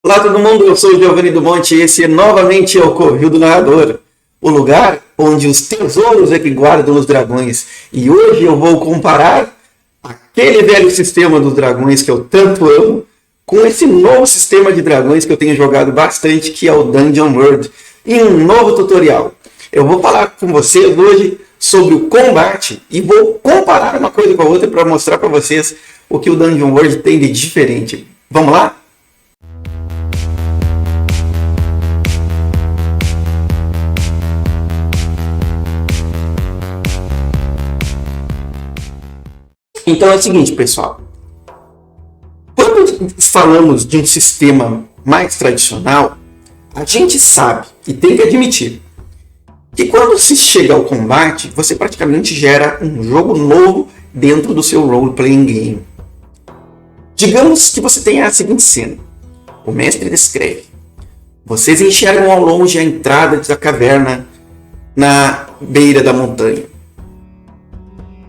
Olá todo mundo, eu sou o Giovanni do Monte e esse novamente é o Covil do Narrador, o lugar onde os tesouros é que guardam os dragões. E hoje eu vou comparar aquele velho sistema dos dragões que eu tanto amo com esse novo sistema de dragões que eu tenho jogado bastante, que é o Dungeon World, em um novo tutorial. Eu vou falar com vocês hoje sobre o combate e vou comparar uma coisa com a outra para mostrar para vocês o que o Dungeon World tem de diferente. Vamos lá? Então é o seguinte, pessoal. Quando falamos de um sistema mais tradicional, a gente sabe e tem que admitir que quando se chega ao combate, você praticamente gera um jogo novo dentro do seu role-playing game. Digamos que você tenha a seguinte cena. O mestre descreve. Vocês enxergam ao longe a entrada da caverna na beira da montanha.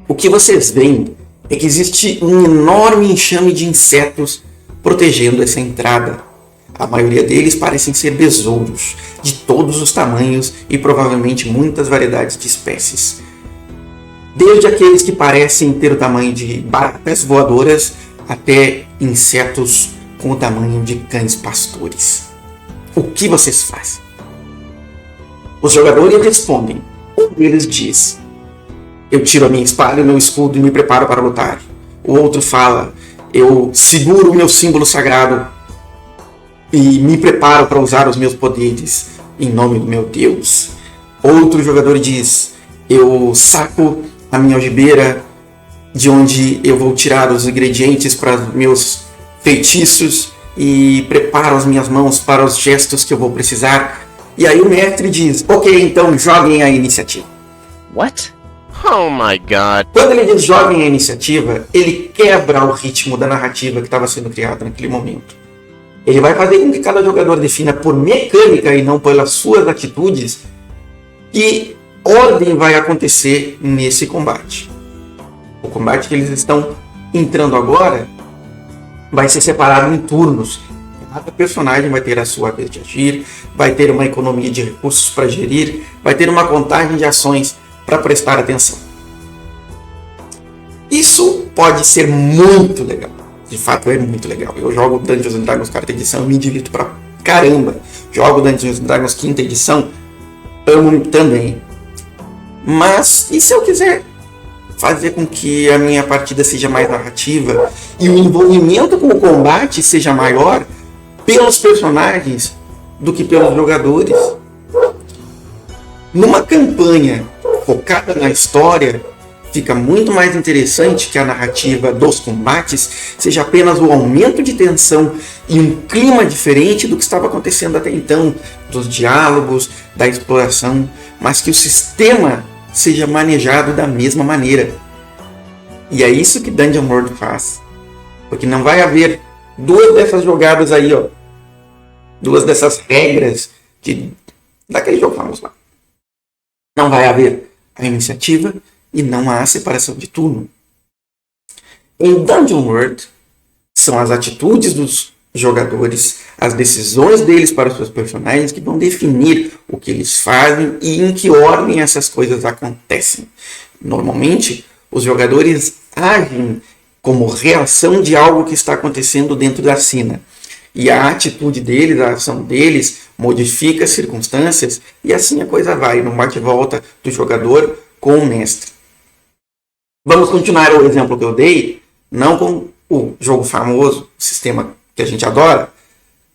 O que vocês veem é que existe um enorme enxame de insetos protegendo essa entrada. A maioria deles parecem ser besouros, de todos os tamanhos e provavelmente muitas variedades de espécies. Desde aqueles que parecem ter o tamanho de baratas voadoras até insetos com o tamanho de cães pastores. O que vocês fazem? Os jogadores respondem. Um deles diz: eu tiro a minha espada e o meu escudo e me preparo para lutar. O outro fala: eu seguro o meu símbolo sagrado e me preparo para usar os meus poderes em nome do meu Deus. Outro jogador diz: eu saco a minha algibeira, de onde eu vou tirar os ingredientes para os meus feitiços e preparo as minhas mãos para os gestos que eu vou precisar. E aí o mestre diz: ok, então joguem a iniciativa. What? Oh my god. Quando ele diz joguem a iniciativa, ele quebra o ritmo da narrativa que estava sendo criada naquele momento. Ele vai fazer com que cada jogador defina por mecânica e não pelas suas atitudes que ordem vai acontecer nesse combate. O combate que eles estão entrando agora vai ser separado em turnos. Cada personagem vai ter a sua vez de agir, vai ter uma economia de recursos para gerir, vai ter uma contagem de ações para prestar atenção. Isso pode ser muito legal. De fato é muito legal. Eu jogo Dungeons & Dragons 4ª edição e me divirto pra caramba. Jogo Dungeons & Dragons 5ª edição, amo também. Mas e se eu quiser fazer com que a minha partida seja mais narrativa e o envolvimento com o combate seja maior pelos personagens do que pelos jogadores? Numa campanha focada na história, fica muito mais interessante que a narrativa dos combates seja apenas o aumento de tensão e um clima diferente do que estava acontecendo até então, dos diálogos, da exploração, mas que o sistema seja manejado da mesma maneira. E é isso que Dungeon World faz. Porque não vai haver duas dessas jogadas aí, ó, duas dessas regras daquele jogo famoso lá. Não vai haver a iniciativa e não há a separação de turno. Em Dungeon World, são as atitudes dos jogadores, as decisões deles para os seus personagens que vão definir o que eles fazem e em que ordem essas coisas acontecem. Normalmente, os jogadores agem como reação de algo que está acontecendo dentro da cena. E a atitude deles, a ação deles, modifica as circunstâncias e assim a coisa vai, no bate-volta do jogador com o mestre. Vamos continuar o exemplo que eu dei, não com o jogo famoso, o sistema que a gente adora,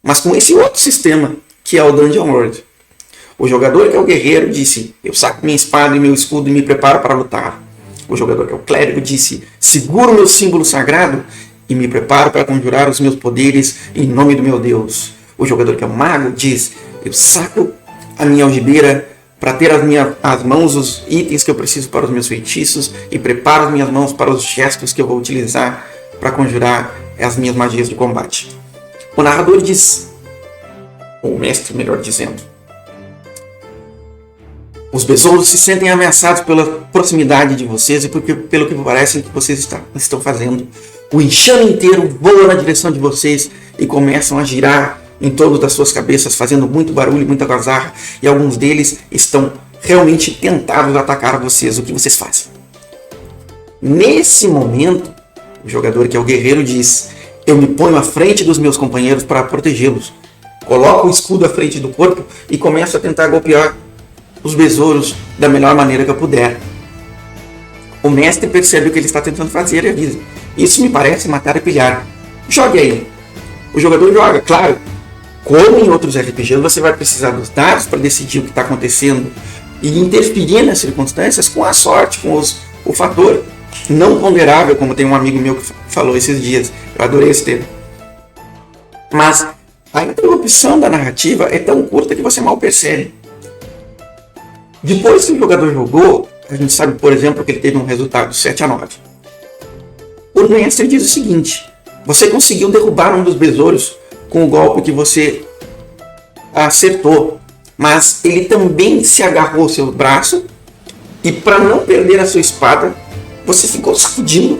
mas com esse outro sistema, que é o Dungeon World. O jogador que é o guerreiro disse: eu saco minha espada e meu escudo e me preparo para lutar. O jogador que é o clérigo disse: seguro meu símbolo sagrado e me preparo para conjurar os meus poderes em nome do meu Deus. O jogador que é o mago diz: eu saco a minha algibeira para ter as mãos os itens que eu preciso para os meus feitiços e preparo as minhas mãos para os gestos que eu vou utilizar para conjurar as minhas magias de combate. O narrador diz, ou o mestre melhor dizendo: os besouros se sentem ameaçados pela proximidade de vocês e pelo que parece que vocês estão fazendo. O enxame inteiro voa na direção de vocês e começam a girar em torno das suas cabeças, fazendo muito barulho, muita algazarra, e alguns deles estão realmente tentados a atacar vocês. O que vocês fazem? Nesse momento, o jogador, que é o guerreiro, diz: eu me ponho à frente dos meus companheiros para protegê-los. Coloco o escudo à frente do corpo e começo a tentar golpear os besouros da melhor maneira que eu puder. O mestre percebe o que ele está tentando fazer e avisa: isso me parece matar e pilhar. Jogue aí. O jogador joga, claro. Como em outros RPGs, você vai precisar dos dados para decidir o que está acontecendo e interferir nas circunstâncias com a sorte, com o fator não ponderável, como tem um amigo meu que falou esses dias. Eu adorei esse termo. Mas a interrupção da narrativa é tão curta que você mal percebe. Depois que o jogador jogou, a gente sabe, por exemplo, que ele teve um resultado 7-9. O mestre diz o seguinte: você conseguiu derrubar um dos besouros com o golpe que você acertou, mas ele também se agarrou ao seu braço e, para não perder a sua espada, você ficou sacudindo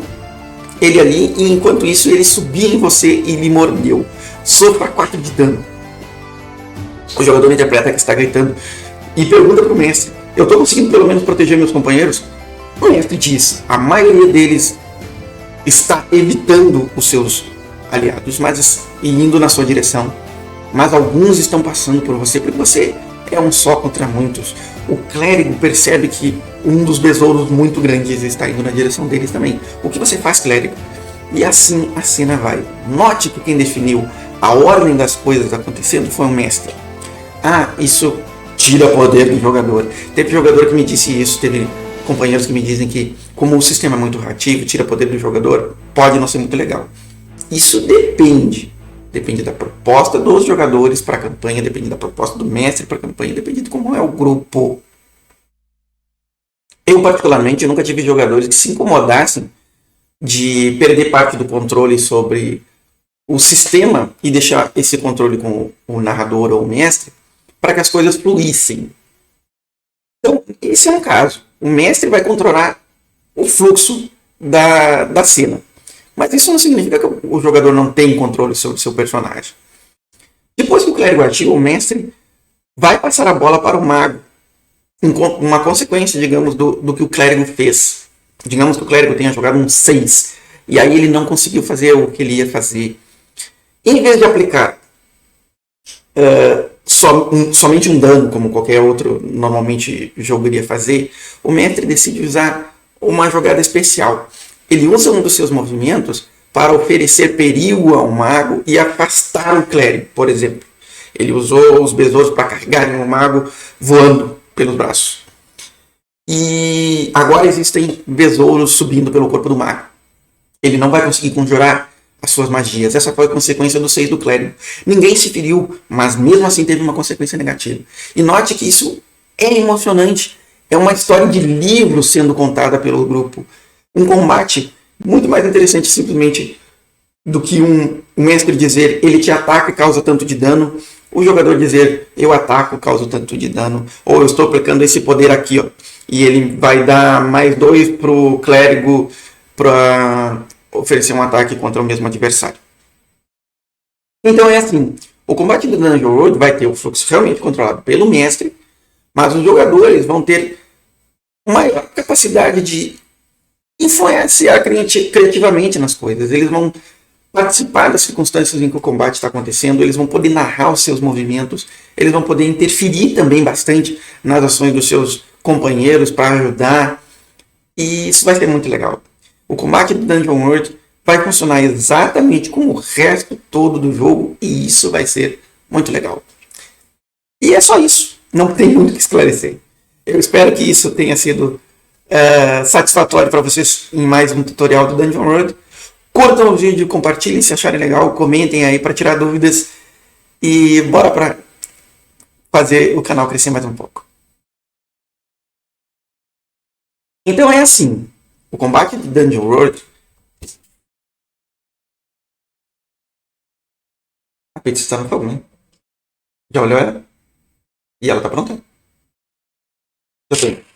ele ali, e enquanto isso ele subia em você e lhe mordeu. Sofra 4 de dano. O jogador interpreta que está gritando e pergunta para o mestre: eu estou conseguindo pelo menos proteger meus companheiros? O mestre diz: a maioria deles está evitando os seus aliados, mas e indo na sua direção. Mas alguns estão passando por você, porque você é um só contra muitos. O clérigo percebe que um dos besouros muito grandes está indo na direção deles também. O que você faz, clérigo? E assim a cena vai. Note que quem definiu a ordem das coisas acontecendo foi o mestre. Isso tira poder do jogador. Teve jogador que me disse isso, teve companheiros que me dizem que, como o sistema é muito reativo, tira poder do jogador, pode não ser muito legal. Isso depende da proposta dos jogadores para a campanha, depende da proposta do mestre para a campanha, depende de como é o grupo. Eu, particularmente, nunca tive jogadores que se incomodassem de perder parte do controle sobre o sistema e deixar esse controle com o narrador ou o mestre para que as coisas fluíssem. Então, esse é um caso. O mestre vai controlar o fluxo da cena. Mas isso não significa que o jogador não tem controle sobre o seu personagem. Depois que o clérigo ativa, o mestre vai passar a bola para o mago. Uma consequência, digamos, do que o clérigo fez. Digamos que o clérigo tenha jogado um 6. E aí ele não conseguiu fazer o que ele ia fazer. Em vez de aplicar somente um dano, como qualquer outro normalmente jogo iria fazer, o mestre decide usar uma jogada especial. Ele usa um dos seus movimentos para oferecer perigo ao mago e afastar o clérigo, por exemplo. Ele usou os besouros para carregarem o mago voando pelos braços. E agora existem besouros subindo pelo corpo do mago. Ele não vai conseguir conjurar as suas magias. Essa foi a consequência do 6 do clérigo. Ninguém se feriu, mas mesmo assim teve uma consequência negativa. E note que isso é emocionante. É uma história de livro sendo contada pelo grupo. Um combate muito mais interessante simplesmente do que um mestre dizer: ele te ataca e causa tanto de dano. O jogador dizer: eu ataco e causo tanto de dano. Ou eu estou aplicando esse poder aqui, ó, e ele vai dar mais 2 para o clérigo para oferecer um ataque contra o mesmo adversário. Então é assim: o combate do Dungeon World vai ter o fluxo realmente controlado pelo mestre, mas os jogadores vão ter maior capacidade de influenciar criativamente nas coisas. Eles vão participar das circunstâncias em que o combate está acontecendo, eles vão poder narrar os seus movimentos, eles vão poder interferir também bastante nas ações dos seus companheiros para ajudar, e isso vai ser muito legal. O combate do Dungeon World vai funcionar exatamente como o resto todo do jogo, e isso vai ser muito legal. E é só isso, não tem muito o que esclarecer. Eu espero que isso tenha sido satisfatório para vocês em mais um tutorial do Dungeon World. Curtam o vídeo, compartilhem se acharem legal, comentem aí para tirar dúvidas e bora para fazer o canal crescer mais um pouco. Então é assim, o combate do Dungeon World... A pizza está no fogo, né? Já olhou ela? E ela tá pronta? Já tem.